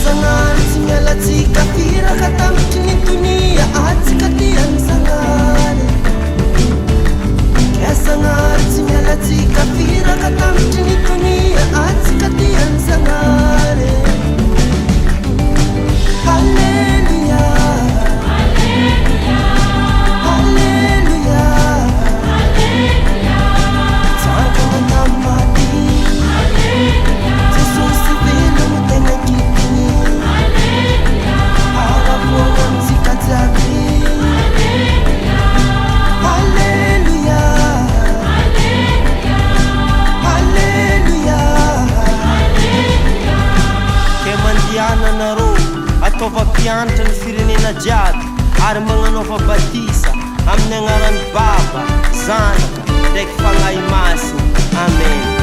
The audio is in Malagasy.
Sanari tsy mialatsika firaka tamitry ny tonia atsika tiany Sanary. Ke Sanary tsy mialatsika firaka tamitry ny tonia atsika tiany Sanary. Halleluja, halleluja, tsangana tamati, Jesosy velogny tegna kitiny, araboana amitsika jiaby. Halleluja, halleluja. Ke mandiana anarô ataova mpianatra ny firenena jiaby ary magnanaova batisa amin'ny agnaran'ny Baba, Zanaka ndraiky Fanahy Masina. Amen.